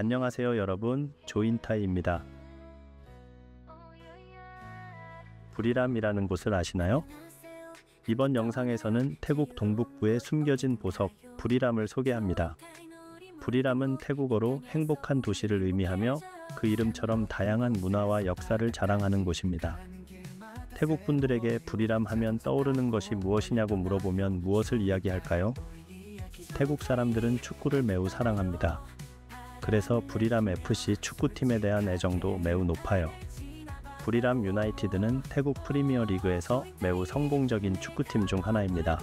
안녕하세요 여러분, 조인타이입니다. 부리람이라는 곳을 아시나요? 이번 영상에서는 태국 동북부의 숨겨진 보석 부리람을 소개합니다. 부리람은 태국어로 행복한 도시를 의미하며 그 이름처럼 다양한 문화와 역사를 자랑하는 곳입니다. 태국 분들에게 부리람 하면 떠오르는 것이 무엇이냐고 물어보면 무엇을 이야기할까요? 태국 사람들은 축구를 매우 사랑합니다. 그래서 부리람 FC 축구팀에 대한 애정도 매우 높아요. 부리람 유나이티드는 태국 프리미어 리그에서 매우 성공적인 축구팀 중 하나입니다.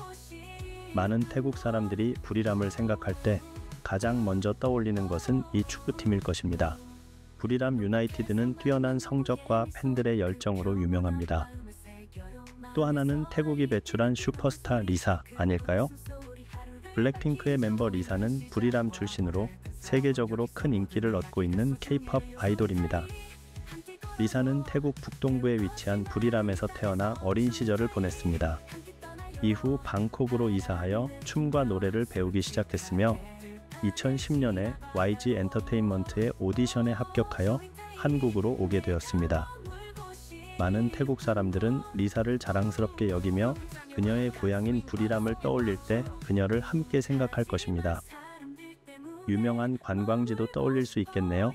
많은 태국 사람들이 부리람을 생각할 때 가장 먼저 떠올리는 것은 이 축구팀일 것입니다. 부리람 유나이티드는 뛰어난 성적과 팬들의 열정으로 유명합니다. 또 하나는 태국이 배출한 슈퍼스타 리사 아닐까요? 블랙핑크의 멤버 리사는 부리람 출신으로 세계적으로 큰 인기를 얻고 있는 K-POP 아이돌입니다. 리사는 태국 북동부에 위치한 부리람에서 태어나 어린 시절을 보냈습니다. 이후 방콕으로 이사하여 춤과 노래를 배우기 시작했으며 2010년에 YG 엔터테인먼트의 오디션에 합격하여 한국으로 오게 되었습니다. 많은 태국 사람들은 리사를 자랑스럽게 여기며 그녀의 고향인 부리람을 떠올릴 때 그녀를 함께 생각할 것입니다. 유명한 관광지도 떠올릴 수 있겠네요.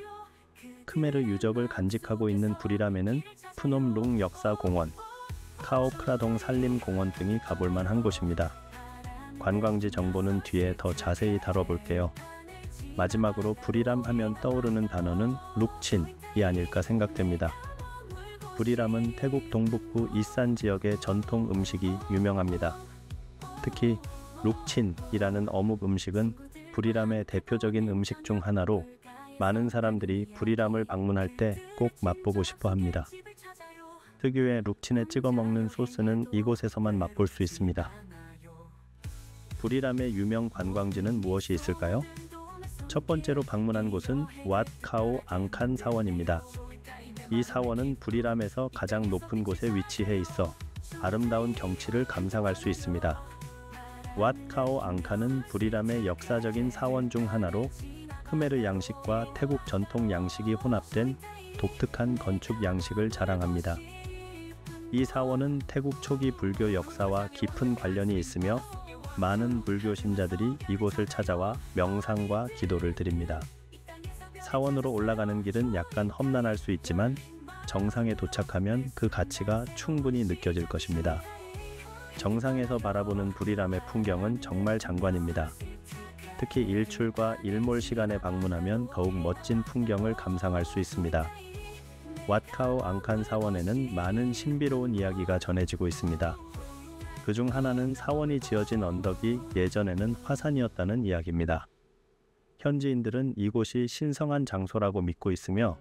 크메르 유적을 간직하고 있는 부리람에는 푸놈룽 역사공원, 카오크라동 산림공원 등이 가볼만 한 곳입니다. 관광지 정보는 뒤에 더 자세히 다뤄볼게요. 마지막으로 부리람 하면 떠오르는 단어는 룩친이 아닐까 생각됩니다. 부리람은 태국 동북부 이산 지역의 전통 음식이 유명합니다. 특히 룩친이라는 어묵 음식은 부리람의 대표적인 음식 중 하나로 많은 사람들이 부리람을 방문할 때 꼭 맛보고 싶어 합니다. 특유의 룩친에 찍어 먹는 소스는 이곳에서만 맛볼 수 있습니다. 부리람의 유명 관광지는 무엇이 있을까요? 첫 번째로 방문한 곳은 왓 카오 앙칸 사원입니다. 이 사원은 부리람에서 가장 높은 곳에 위치해 있어 아름다운 경치를 감상할 수 있습니다. 왓 카오 앙칸은 부리람의 역사적인 사원 중 하나로 크메르 양식과 태국 전통 양식이 혼합된 독특한 건축 양식을 자랑합니다. 이 사원은 태국 초기 불교 역사와 깊은 관련이 있으며 많은 불교 신자들이 이곳을 찾아와 명상과 기도를 드립니다. 사원으로 올라가는 길은 약간 험난할 수 있지만 정상에 도착하면 그 가치가 충분히 느껴질 것입니다. 정상에서 바라보는 부리람의 풍경은 정말 장관입니다. 특히 일출과 일몰 시간에 방문하면 더욱 멋진 풍경을 감상할 수 있습니다. 왓카오 앙칸 사원에는 많은 신비로운 이야기가 전해지고 있습니다. 그중 하나는 사원이 지어진 언덕이 예전에는 화산이었다는 이야기입니다. 현지인들은 이곳이 신성한 장소라고 믿고 있으며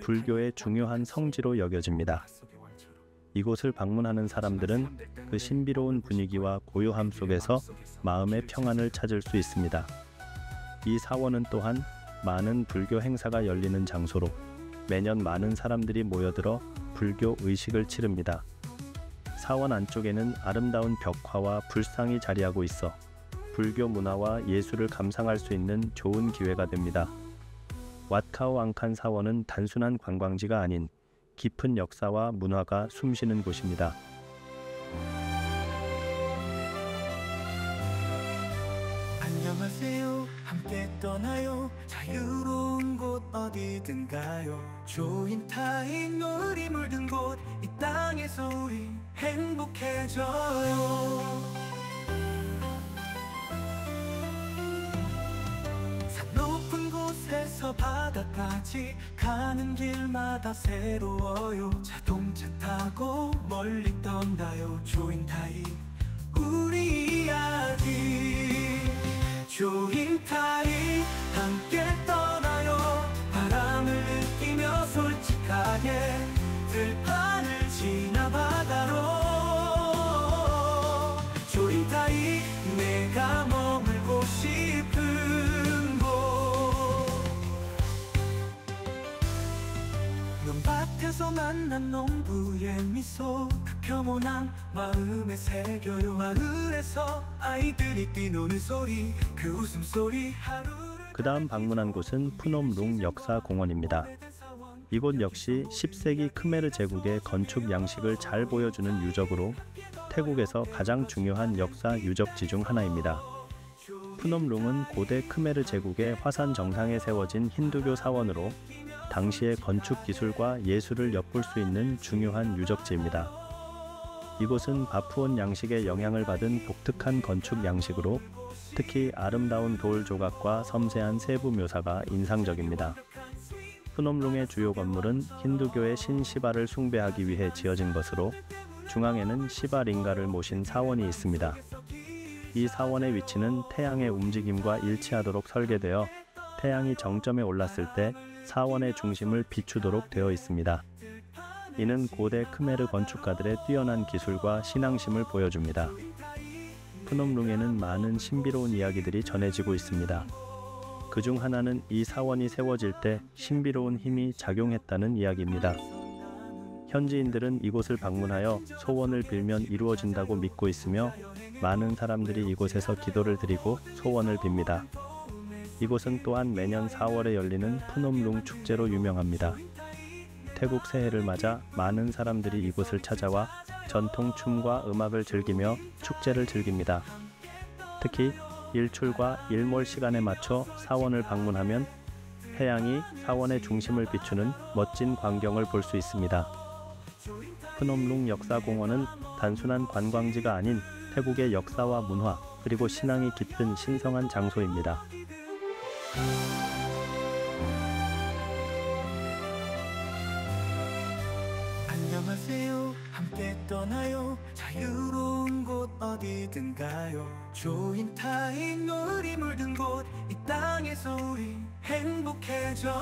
불교의 중요한 성지로 여겨집니다. 이곳을 방문하는 사람들은 그 신비로운 분위기와 고요함 속에서 마음의 평안을 찾을 수 있습니다. 이 사원은 또한 많은 불교 행사가 열리는 장소로 매년 많은 사람들이 모여들어 불교 의식을 치릅니다. 사원 안쪽에는 아름다운 벽화와 불상이 자리하고 있어 불교 문화와 예술을 감상할 수 있는 좋은 기회가 됩니다. 왓카오 앙칸 사원은 단순한 관광지가 아닌 깊은 역사와 문화가 숨쉬는 곳입니다. 안녕하세요. 함께 떠나요. 자유로운 곳 어디든 가요. 조인타인 놀이 물든 곳 이 땅에서 우리 행복해져요. 산 높은 곳에서 바다까지 가는 길마다 새로워요. 자동차 타고 멀리 떠나요. 조인타인 우리 이야기 조인타이 함께 떠나요. 바람을 느끼며 솔직하게 들판을 지나 바다로 조인타이 내가 머물고 싶은 곳. 눈밭에서 만난 농부의 미소 그 겸손한 마음에 새겨요. 마을에서 아이들이 뛰노는 소리 그 웃음소리 하루를 그 다음 방문한 곳은 푸놈룽 역사공원입니다. 이곳 역시 10세기 크메르 제국의 건축 양식을 잘 보여주는 유적으로 태국에서 가장 중요한 역사 유적지 중 하나입니다. 푸놈룽은 고대 크메르 제국의 화산 정상에 세워진 힌두교 사원으로 당시의 건축 기술과 예술을 엿볼 수 있는 중요한 유적지입니다. 이곳은 바푸온 양식의 영향을 받은 독특한 건축 양식으로 특히 아름다운 돌 조각과 섬세한 세부 묘사가 인상적입니다. 푸놈룽의 주요 건물은 힌두교의 신 시바를 숭배하기 위해 지어진 것으로 중앙에는 시바 링가를 모신 사원이 있습니다. 이 사원의 위치는 태양의 움직임과 일치하도록 설계되어 태양이 정점에 올랐을 때 사원의 중심을 비추도록 되어 있습니다. 이는 고대 크메르 건축가들의 뛰어난 기술과 신앙심을 보여줍니다. 푸놈룽에는 많은 신비로운 이야기들이 전해지고 있습니다. 그중 하나는 이 사원이 세워질 때 신비로운 힘이 작용했다는 이야기입니다. 현지인들은 이곳을 방문하여 소원을 빌면 이루어진다고 믿고 있으며 많은 사람들이 이곳에서 기도를 드리고 소원을 빕니다. 이곳은 또한 매년 4월에 열리는 푸놈룽 축제로 유명합니다. 태국 새해를 맞아 많은 사람들이 이곳을 찾아와 전통 춤과 음악을 즐기며 축제를 즐깁니다. 특히 일출과 일몰 시간에 맞춰 사원을 방문하면 태양이 사원의 중심을 비추는 멋진 광경을 볼 수 있습니다. 푸놈룽 역사공원은 단순한 관광지가 아닌 태국의 역사와 문화 그리고 신앙이 깃든 신성한 장소입니다. 안녕하세요. 함께 떠나요. 자유로운 곳 어디든 가요. 조인타인 우리 물든 곳 이 땅에서 우리 행복해져요.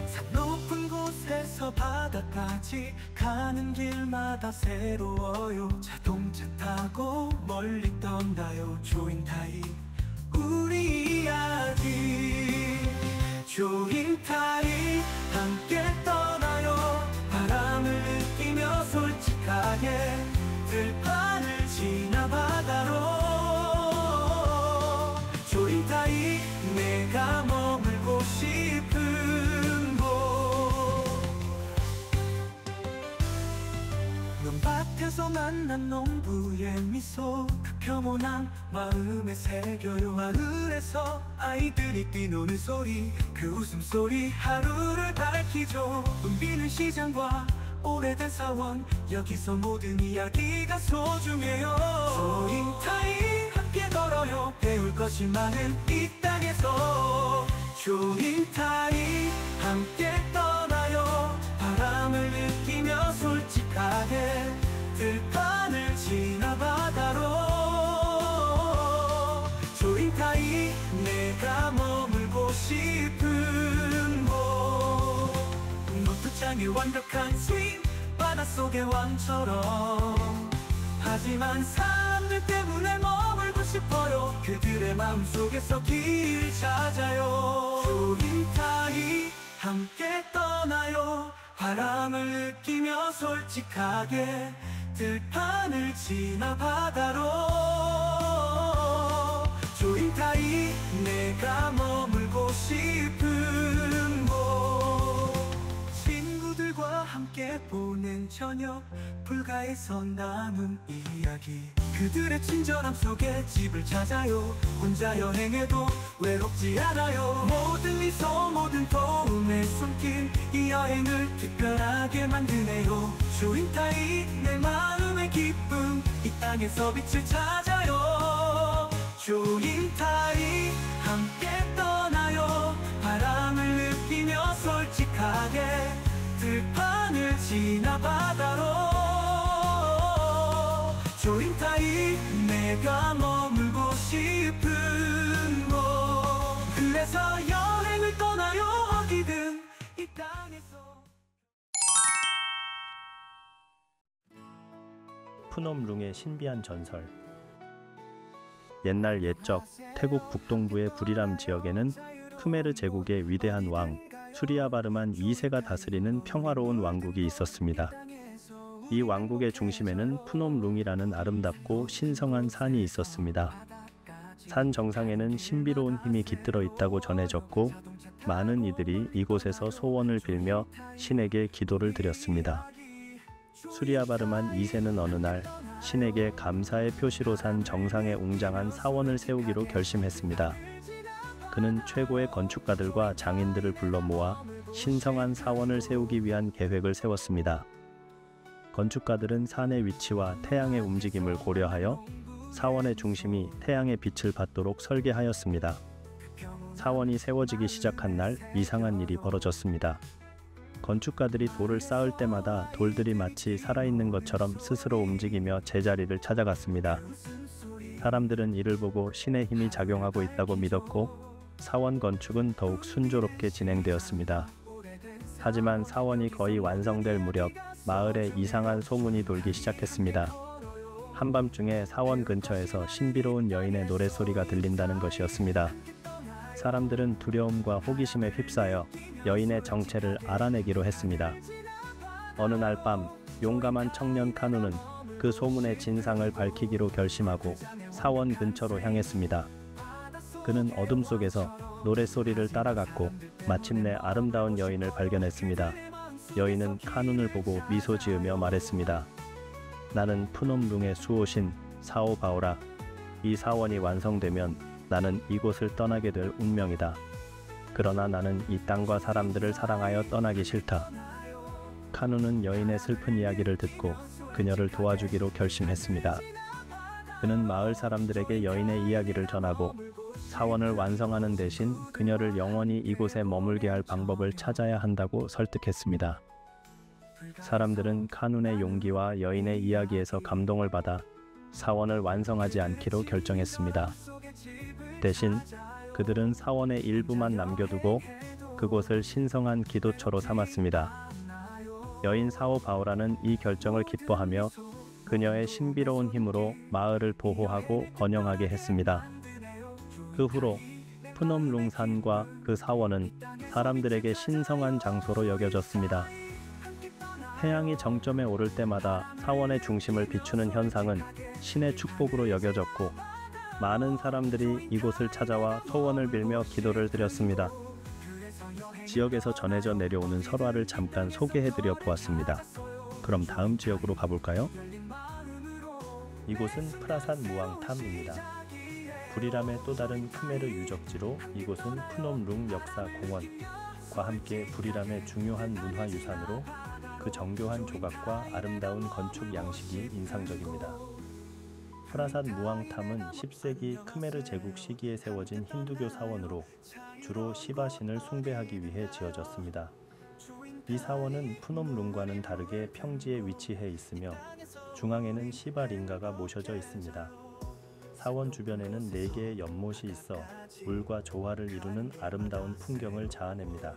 산 높은 곳에서 바다까지 가는 길마다 새로워요. 자동차 타고 멀리 떠나요. 조인타인 우리 이야기. 조인타인 함께 떠나요. 바람을 느끼며 솔직하게 들판을 지나 바다로. 조인타인 내가 머물고 싶은 곳. 눈밭에서 만난 농부의 미소 그 평온한 마음에 새겨요. 마을에서 아이들이 뛰노는 소리 그 웃음소리 하루를 밝히죠. 붐비는 시장과 오래된 사원 여기서 모든 이야기가 소중해요. 조인타인 함께 걸어요. 배울 것이 많은 이 땅에서. 조인타인 함께 떠나요. 바람을 느끼며 솔직하게 들판을 지나 바다로. 조인타인 내가 머물고 싶은 곳. 노트장의 완벽한 스윙 바닷속의 왕처럼. 하지만 사람들 때문에 머물고 싶어요. 그들의 마음속에서 길 찾아요. 조인타인 함께 떠나요. 바람을 느끼며 솔직하게 들판을 지나 바다로. 조인타인 내가 머물고 싶은 곳. 친구들과 함께 보낸 저녁 불가에서 나눈 이야기 그들의 친절함 속에 집을 찾아요. 혼자 여행해도 외롭지 않아요. 모든 미소 모든 도움의 손길 이 여행을 특별하게 만드네요. 조인타인 내 마음의 기쁨 이 땅에서 빛을 찾아요. 조인타인 함께 떠나요. 바람을 느끼며 솔직하게 들판을 지나 바다로. 조인타인 내가 머물고 싶은 곳. 그래서 여행을 떠나요. 어디든 이 땅에서. 푸놈룽의 신비한 전설. 옛날 옛적 태국 북동부의 부리람 지역에는 크메르 제국의 위대한 왕 수리아바르만 2세가 다스리는 평화로운 왕국이 있었습니다. 이 왕국의 중심에는 푸놈룽이라는 아름답고 신성한 산이 있었습니다. 산 정상에는 신비로운 힘이 깃들어 있다고 전해졌고 많은 이들이 이곳에서 소원을 빌며 신에게 기도를 드렸습니다. 수리아바르만 2세는 어느 날 신에게 감사의 표시로 산 정상에 웅장한 사원을 세우기로 결심했습니다. 그는 최고의 건축가들과 장인들을 불러 모아 신성한 사원을 세우기 위한 계획을 세웠습니다. 건축가들은 산의 위치와 태양의 움직임을 고려하여 사원의 중심이 태양의 빛을 받도록 설계하였습니다. 사원이 세워지기 시작한 날 이상한 일이 벌어졌습니다. 건축가들이 돌을 쌓을 때마다 돌들이 마치 살아있는 것처럼 스스로 움직이며 제자리를 찾아갔습니다. 사람들은 이를 보고 신의 힘이 작용하고 있다고 믿었고 사원 건축은 더욱 순조롭게 진행되었습니다. 하지만 사원이 거의 완성될 무렵 마을에 이상한 소문이 돌기 시작했습니다. 한밤중에 사원 근처에서 신비로운 여인의 노랫소리가 들린다는 것이었습니다. 사람들은 두려움과 호기심에 휩싸여 여인의 정체를 알아내기로 했습니다. 어느 날 밤 용감한 청년 카누는 그 소문의 진상을 밝히기로 결심하고 사원 근처로 향했습니다. 그는 어둠 속에서 노랫소리를 따라갔고 마침내 아름다운 여인을 발견했습니다. 여인은 카눈을 보고 미소 지으며 말했습니다. 나는 푸놈룽의 수호신 사오바오라. 이 사원이 완성되면 나는 이곳을 떠나게 될 운명이다. 그러나 나는 이 땅과 사람들을 사랑하여 떠나기 싫다. 카누는 여인의 슬픈 이야기를 듣고 그녀를 도와주기로 결심했습니다. 그는 마을 사람들에게 여인의 이야기를 전하고 사원을 완성하는 대신 그녀를 영원히 이곳에 머물게 할 방법을 찾아야 한다고 설득했습니다. 사람들은 카눈의 용기와 여인의 이야기에서 감동을 받아 사원을 완성하지 않기로 결정했습니다. 대신 그들은 사원의 일부만 남겨두고 그곳을 신성한 기도처로 삼았습니다. 여인 사오바오라는 이 결정을 기뻐하며 그녀의 신비로운 힘으로 마을을 보호하고 번영하게 했습니다. 그 후로 푸놈룽 산과 그 사원은 사람들에게 신성한 장소로 여겨졌습니다. 태양이 정점에 오를 때마다 사원의 중심을 비추는 현상은 신의 축복으로 여겨졌고 많은 사람들이 이곳을 찾아와 소원을 빌며 기도를 드렸습니다. 지역에서 전해져 내려오는 설화를 잠깐 소개해드려 보았습니다. 그럼 다음 지역으로 가볼까요? 이곳은 프라산 무앙탐입니다. 부리람의 또 다른 크메르 유적지로 이곳은 푸놈룽 역사공원과 함께 부리람의 중요한 문화유산으로 그 정교한 조각과 아름다운 건축 양식이 인상적입니다. 프라산 무앙탐은 10세기 크메르 제국 시기에 세워진 힌두교 사원으로 주로 시바신을 숭배하기 위해 지어졌습니다. 이 사원은 푸놈룽과는 다르게 평지에 위치해 있으며 중앙에는 시바링가가 모셔져 있습니다. 사원 주변에는 4개의 연못이 있어 물과 조화를 이루는 아름다운 풍경을 자아냅니다.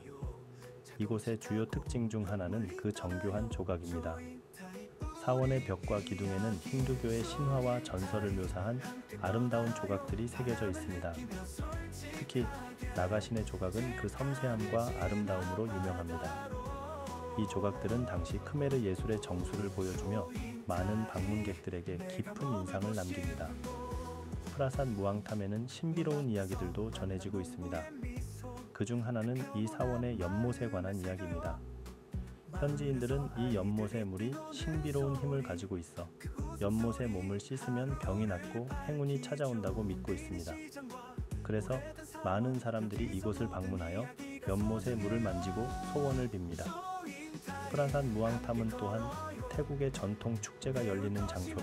이곳의 주요 특징 중 하나는 그 정교한 조각입니다. 사원의 벽과 기둥에는 힌두교의 신화와 전설을 묘사한 아름다운 조각들이 새겨져 있습니다. 특히 나가신의 조각은 그 섬세함과 아름다움으로 유명합니다. 이 조각들은 당시 크메르 예술의 정수를 보여주며 많은 방문객들에게 깊은 인상을 남깁니다. 프라산 무앙탐에는 신비로운 이야기들도 전해지고 있습니다. 그중 하나는 이 사원의 연못에 관한 이야기입니다. 현지인들은 이 연못의 물이 신비로운 힘을 가지고 있어 연못의 몸을 씻으면 병이 낫고 행운이 찾아온다고 믿고 있습니다. 그래서 많은 사람들이 이곳을 방문하여 연못의 물을 만지고 소원을 빕니다. 프라산 무앙탐은 또한 태국의 전통 축제가 열리는 장소로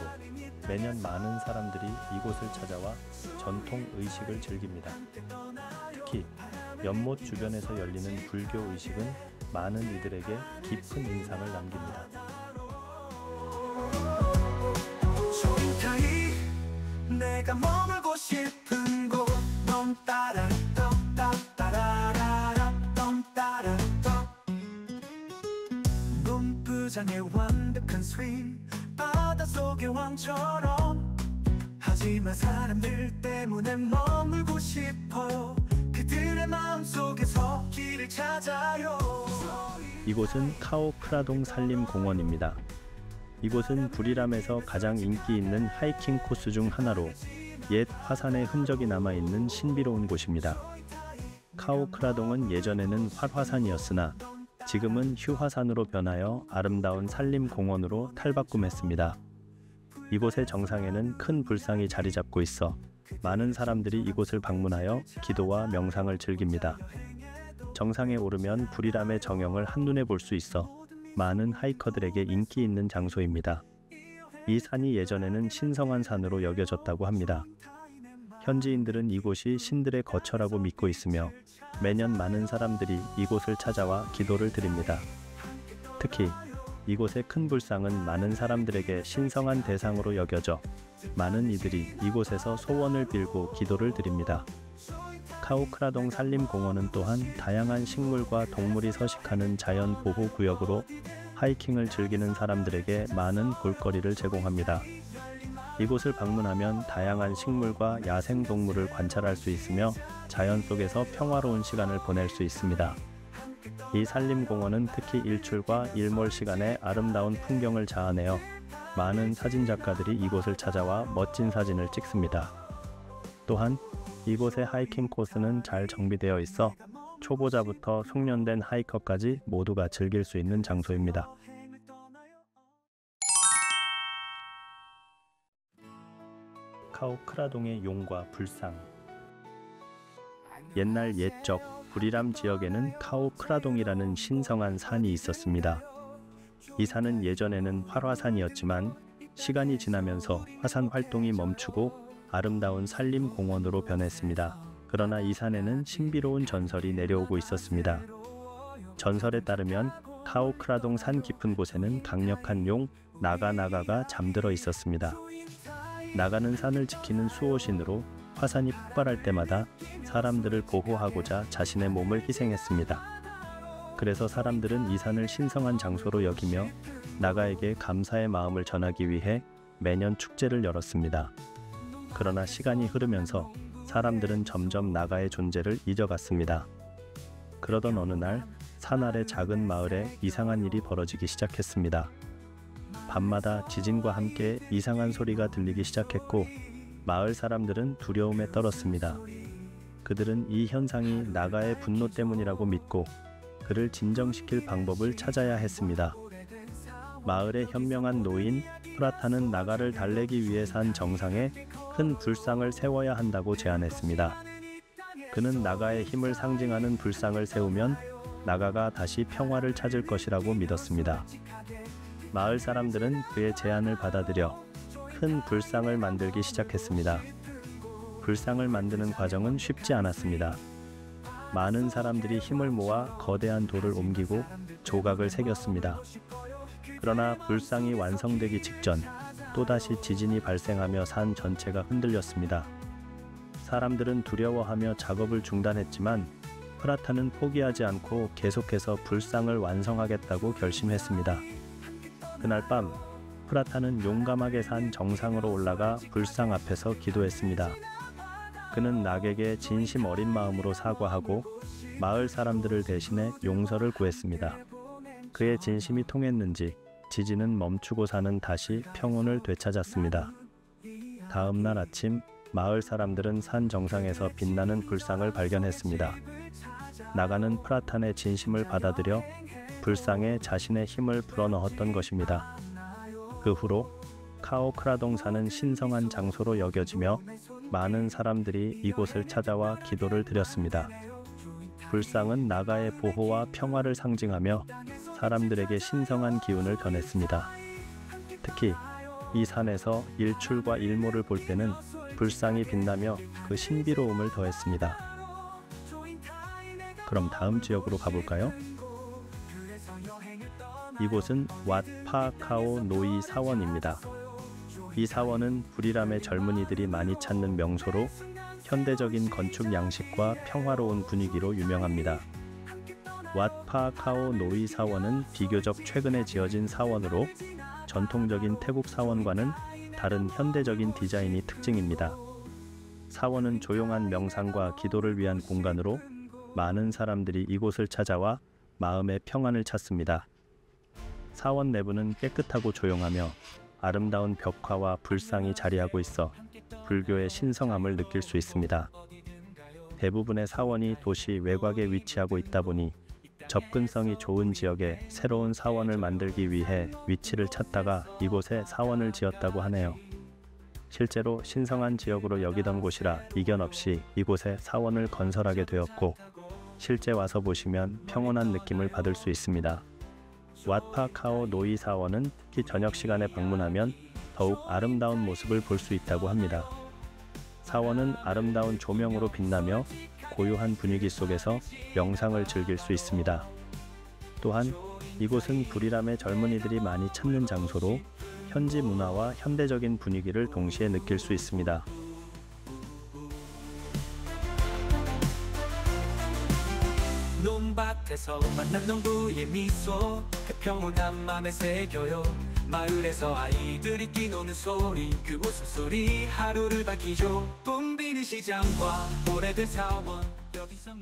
매년 많은 사람들이 이곳을 찾아와 전통 의식을 즐깁니다. 특히 연못 주변에서 열리는 불교 의식은 많은 이들에게 깊은 인상을 남깁니다. 내가 머물고 싶은 곳 넌 따라떡 따라라라 넌 따라떡 문부장의 완벽한 스윙 바닷속의 왕처럼 하지만 사람들 때문에 머물고 싶어요. 그들의 마음속에서 길을 찾아요. 이곳은 카오 크라동 산림공원입니다. 이곳은 부리람에서 가장 인기 있는 하이킹 코스 중 하나로 옛 화산의 흔적이 남아있는 신비로운 곳입니다. 카오크라동은 예전에는 활화산이었으나 지금은 휴화산으로 변하여 아름다운 산림공원으로 탈바꿈했습니다. 이곳의 정상에는 큰 불상이 자리 잡고 있어 많은 사람들이 이곳을 방문하여 기도와 명상을 즐깁니다. 정상에 오르면 부리람의 정형을 한눈에 볼 수 있어 많은 하이커들에게 인기 있는 장소입니다. 이 산이 예전에는 신성한 산으로 여겨졌다고 합니다. 현지인들은 이곳이 신들의 거처라고 믿고 있으며 매년 많은 사람들이 이곳을 찾아와 기도를 드립니다. 특히 이곳의 큰 불상은 많은 사람들에게 신성한 대상으로 여겨져 많은 이들이 이곳에서 소원을 빌고 기도를 드립니다. 카오크라동 산림공원은 또한 다양한 식물과 동물이 서식하는 자연보호구역으로 하이킹을 즐기는 사람들에게 많은 볼거리를 제공합니다. 이곳을 방문하면 다양한 식물과 야생동물을 관찰할 수 있으며 자연 속에서 평화로운 시간을 보낼 수 있습니다. 이 산림공원은 특히 일출과 일몰 시간에 아름다운 풍경을 자아내어 많은 사진작가들이 이곳을 찾아와 멋진 사진을 찍습니다. 또한 이곳의 하이킹 코스는 잘 정비되어 있어 초보자부터 숙련된 하이커까지 모두가 즐길 수 있는 장소입니다. 카오크라동의 용과 불상. 옛날 옛적 부리람 지역에는 카오크라동이라는 신성한 산이 있었습니다. 이 산은 예전에는 활화산이었지만 시간이 지나면서 화산 활동이 멈추고 아름다운 산림공원으로 변했습니다. 그러나 이 산에는 신비로운 전설이 내려오고 있었습니다. 전설에 따르면 카오크라동 산 깊은 곳에는 강력한 용 나가나가가 잠들어 있었습니다. 나가는 산을 지키는 수호신으로 화산이 폭발할 때마다 사람들을 보호하고자 자신의 몸을 희생했습니다. 그래서 사람들은 이 산을 신성한 장소로 여기며 나가에게 감사의 마음을 전하기 위해 매년 축제를 열었습니다. 그러나 시간이 흐르면서 사람들은 점점 나가의 존재를 잊어갔습니다. 그러던 어느 날 산 아래 작은 마을에 이상한 일이 벌어지기 시작했습니다. 밤마다 지진과 함께 이상한 소리가 들리기 시작했고 마을 사람들은 두려움에 떨었습니다. 그들은 이 현상이 나가의 분노 때문이라고 믿고 그를 진정시킬 방법을 찾아야 했습니다. 마을의 현명한 노인 프라타는 나가를 달래기 위해 산 정상에 큰 불상을 세워야 한다고 제안했습니다. 그는 나가의 힘을 상징하는 불상을 세우면 나가가 다시 평화를 찾을 것이라고 믿었습니다. 마을 사람들은 그의 제안을 받아들여 큰 불상을 만들기 시작했습니다. 불상을 만드는 과정은 쉽지 않았습니다. 많은 사람들이 힘을 모아 거대한 돌을 옮기고 조각을 새겼습니다. 그러나 불상이 완성되기 직전 또다시 지진이 발생하며 산 전체가 흔들렸습니다. 사람들은 두려워하며 작업을 중단했지만 프라타는 포기하지 않고 계속해서 불상을 완성하겠다고 결심했습니다. 그날 밤 프라타는 용감하게 산 정상으로 올라가 불상 앞에서 기도했습니다. 그는 낙에게 진심 어린 마음으로 사과하고 마을 사람들을 대신해 용서를 구했습니다. 그의 진심이 통했는지 지진은 멈추고 산은 다시 평온을 되찾았습니다. 다음 날 아침 마을 사람들은 산 정상에서 빛나는 불상을 발견했습니다. 나가는 프라탄의 진심을 받아들여 불상에 자신의 힘을 불어넣었던 것입니다. 그 후로 카오크라동 산은 신성한 장소로 여겨지며 많은 사람들이 이곳을 찾아와 기도를 드렸습니다. 불상은 나가의 보호와 평화를 상징하며 사람들에게 신성한 기운을 전했습니다. 특히 이 산에서 일출과 일몰을 볼 때는 불상이 빛나며 그 신비로움을 더했습니다. 그럼 다음 지역으로 가볼까요? 이곳은 왓파카오 노이 사원입니다. 이 사원은 부리람의 젊은이들이 많이 찾는 명소로 현대적인 건축 양식과 평화로운 분위기로 유명합니다. 왓파카오 노이 사원은 비교적 최근에 지어진 사원으로 전통적인 태국 사원과는 다른 현대적인 디자인이 특징입니다. 사원은 조용한 명상과 기도를 위한 공간으로 많은 사람들이 이곳을 찾아와 마음의 평안을 찾습니다. 사원 내부는 깨끗하고 조용하며 아름다운 벽화와 불상이 자리하고 있어 불교의 신성함을 느낄 수 있습니다. 대부분의 사원이 도시 외곽에 위치하고 있다 보니 접근성이 좋은 지역에 새로운 사원을 만들기 위해 위치를 찾다가 이곳에 사원을 지었다고 하네요. 실제로 신성한 지역으로 여기던 곳이라 이견 없이 이곳에 사원을 건설하게 되었고, 실제 와서 보시면 평온한 느낌을 받을 수 있습니다. 왓파카오 노이 사원은 특히 저녁 시간에 방문하면 더욱 아름다운 모습을 볼 수 있다고 합니다. 사원은 아름다운 조명으로 빛나며 고요한 분위기 속에서 명상을 즐길 수 있습니다. 또한 이곳은 부리람의 젊은이들이 많이 찾는 장소로 현지 문화와 현대적인 분위기를 동시에 느낄 수 있습니다. 논밭에서 만난 농부의 미소, 그 평온한 맘에 새겨요. 마을에서 아이들이 뛰노는 소리, 그 웃음소리 하루를 밝히죠. 붐비는 시장과 오래된 사원,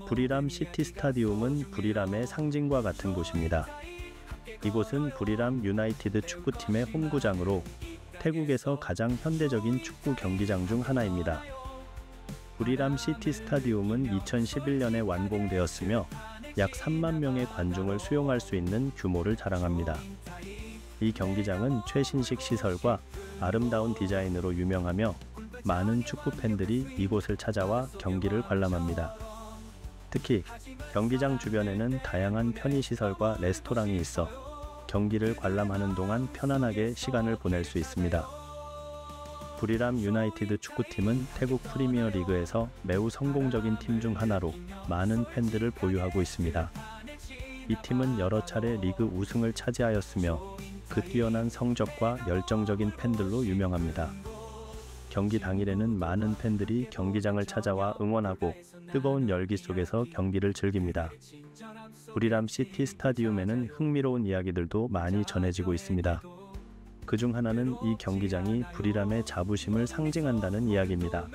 부리람 시티 스타디움은 부리람의 상징과 같은 곳입니다. 이곳은 부리람 유나이티드 축구팀의 홈구장으로 태국에서 가장 현대적인 축구 경기장 중 하나입니다. 부리람 시티 스타디움은 2011년에 완공되었으며 약 3만 명의 관중을 수용할 수 있는 규모를 자랑합니다. 이 경기장은 최신식 시설과 아름다운 디자인으로 유명하며 많은 축구 팬들이 이곳을 찾아와 경기를 관람합니다. 특히 경기장 주변에는 다양한 편의시설과 레스토랑이 있어 경기를 관람하는 동안 편안하게 시간을 보낼 수 있습니다. 부리람 유나이티드 축구팀은 태국 프리미어 리그에서 매우 성공적인 팀 중 하나로 많은 팬들을 보유하고 있습니다. 이 팀은 여러 차례 리그 우승을 차지하였으며 그 뛰어난 성적과 열정적인 팬들로 유명합니다. 경기 당일에는 많은 팬들이 경기장을 찾아와 응원하고 뜨거운 열기 속에서 경기를 즐깁니다. 부리람 시티 스타디움에는 흥미로운 이야기들도 많이 전해지고 있습니다. 그중 하나는 이 경기장이 부리람의 자부심을 상징한다는 이야기입니다.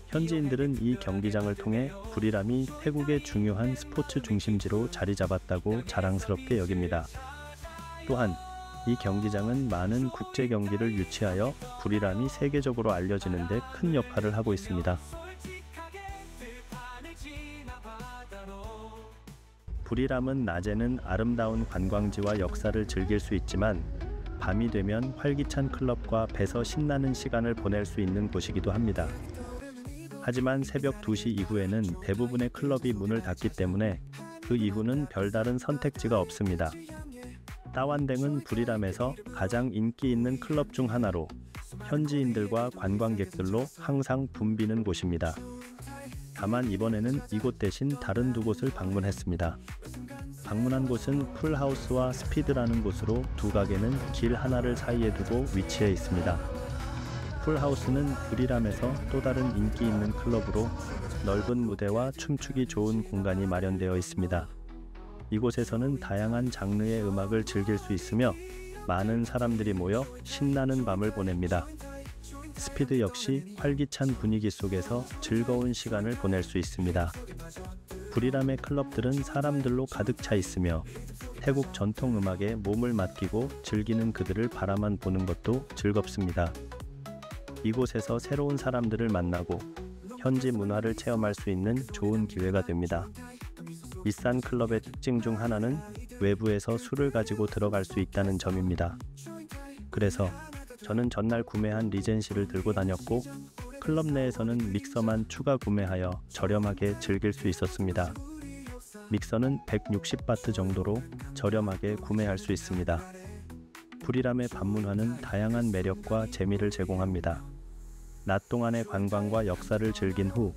현지인들은 이 경기장을 통해 부리람이 태국의 중요한 스포츠 중심지로 자리 잡았다고 자랑스럽게 여깁니다. 또한 이 경기장은 많은 국제 경기를 유치하여 부리람이 세계적으로 알려지는 데 큰 역할을 하고 있습니다. 부리람은 낮에는 아름다운 관광지와 역사를 즐길 수 있지만 밤이 되면 활기찬 클럽과 배서 신나는 시간을 보낼 수 있는 곳이기도 합니다. 하지만 새벽 2시 이후에는 대부분의 클럽이 문을 닫기 때문에 그 이후는 별다른 선택지가 없습니다. 따완댕은 부리람에서 가장 인기 있는 클럽 중 하나로 현지인들과 관광객들로 항상 붐비는 곳입니다. 다만 이번에는 이곳 대신 다른 두 곳을 방문했습니다. 방문한 곳은 풀하우스와 스피드라는 곳으로 두 가게는 길 하나를 사이에 두고 위치해 있습니다. 풀하우스는 부리람에서 또 다른 인기 있는 클럽으로 넓은 무대와 춤추기 좋은 공간이 마련되어 있습니다. 이곳에서는 다양한 장르의 음악을 즐길 수 있으며 많은 사람들이 모여 신나는 밤을 보냅니다. 스피드 역시 활기찬 분위기 속에서 즐거운 시간을 보낼 수 있습니다. 부리람의 클럽들은 사람들로 가득 차 있으며 태국 전통 음악에 몸을 맡기고 즐기는 그들을 바라만 보는 것도 즐겁습니다. 이곳에서 새로운 사람들을 만나고 현지 문화를 체험할 수 있는 좋은 기회가 됩니다. 이산 클럽의 특징 중 하나는 외부에서 술을 가지고 들어갈 수 있다는 점입니다. 그래서 저는 전날 구매한 리젠시를 들고 다녔고 클럽 내에서는 믹서만 추가 구매하여 저렴하게 즐길 수 있었습니다. 믹서는 160바트 정도로 저렴하게 구매할 수 있습니다. 부리람의 밤문화는 다양한 매력과 재미를 제공합니다. 낮 동안의 관광과 역사를 즐긴 후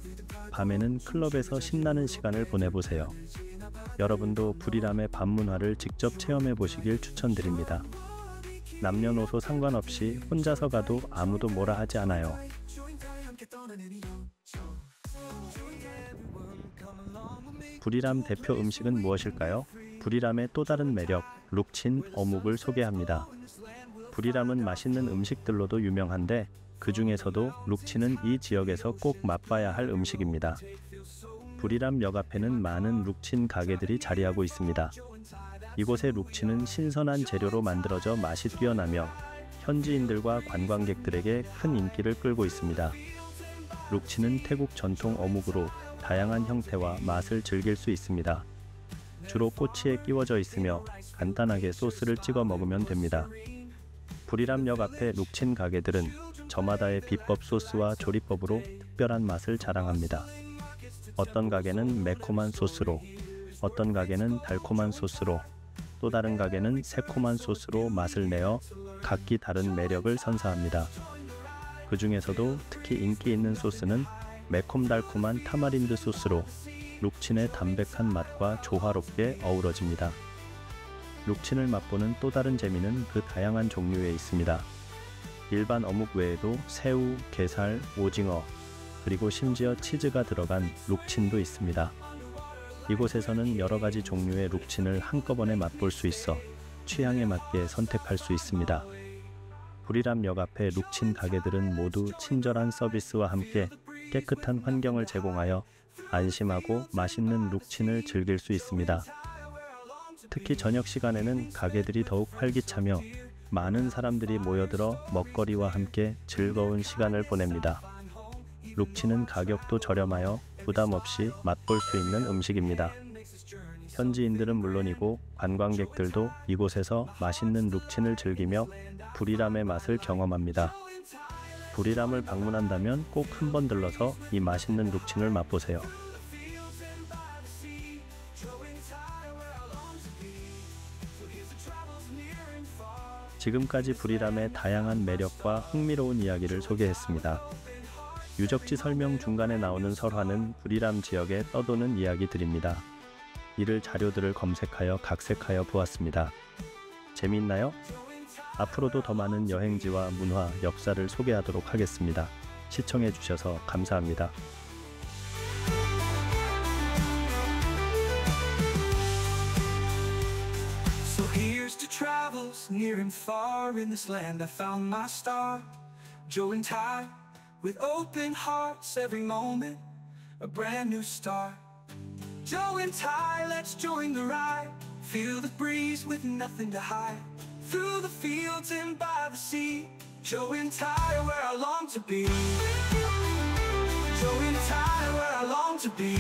밤에는 클럽에서 신나는 시간을 보내보세요. 여러분도 부리람의 밤문화를 직접 체험해 보시길 추천드립니다. 남녀노소 상관없이 혼자서 가도 아무도 뭐라 하지 않아요. 부리람 대표 음식은 무엇일까요? 부리람의 또 다른 매력, 룩친 어묵을 소개합니다. 부리람은 맛있는 음식들로도 유명한데 그 중에서도 룩친은 이 지역에서 꼭 맛봐야 할 음식입니다. 부리람 역 앞에는 많은 룩친 가게들이 자리하고 있습니다. 이곳의 룩치는 신선한 재료로 만들어져 맛이 뛰어나며 현지인들과 관광객들에게 큰 인기를 끌고 있습니다. 룩치는 태국 전통 어묵으로 다양한 형태와 맛을 즐길 수 있습니다. 주로 꼬치에 끼워져 있으며 간단하게 소스를 찍어 먹으면 됩니다. 부리람역 앞의 룩친 가게들은 저마다의 비법 소스와 조리법으로 특별한 맛을 자랑합니다. 어떤 가게는 매콤한 소스로, 어떤 가게는 달콤한 소스로, 또 다른 가게는 새콤한 소스로 맛을 내어 각기 다른 매력을 선사합니다. 그 중에서도 특히 인기 있는 소스는 매콤달콤한 타마린드 소스로 룩친의 담백한 맛과 조화롭게 어우러집니다. 룩친을 맛보는 또 다른 재미는 그 다양한 종류에 있습니다. 일반 어묵 외에도 새우, 게살, 오징어, 그리고 심지어 치즈가 들어간 룩친도 있습니다. 이곳에서는 여러 가지 종류의 룩친을 한꺼번에 맛볼 수 있어 취향에 맞게 선택할 수 있습니다. 부리람역 앞의 룩친 가게들은 모두 친절한 서비스와 함께 깨끗한 환경을 제공하여 안심하고 맛있는 룩친을 즐길 수 있습니다. 특히 저녁 시간에는 가게들이 더욱 활기차며 많은 사람들이 모여들어 먹거리와 함께 즐거운 시간을 보냅니다. 룩치는 가격도 저렴하여 부담 없이 맛볼 수 있는 음식입니다. 현지인들은 물론이고 관광객들도 이곳에서 맛있는 룩친을 즐기며 부리람의 맛을 경험합니다. 부리람을 방문한다면 꼭 한번 들러서 이 맛있는 룩친을 맛보세요. 지금까지 부리람의 다양한 매력과 흥미로운 이야기를 소개했습니다. 유적지 설명 중간에 나오는 설화는 부리람 지역에 떠도는 이야기들입니다. 이를 자료들을 검색하여 각색하여 보았습니다. 재미있나요? 앞으로도 더 많은 여행지와 문화, 역사를 소개하도록 하겠습니다. 시청해 주셔서 감사합니다. So here's to travels near and far. In this land I found my star. Joe and Ty, with open hearts, every moment a brand new start. Joe and Ty, let's join the ride. Feel the breeze with nothing to hide. Through the fields and by the sea, Joe and Ty, where I long to be. Joe and Ty, where I long to be.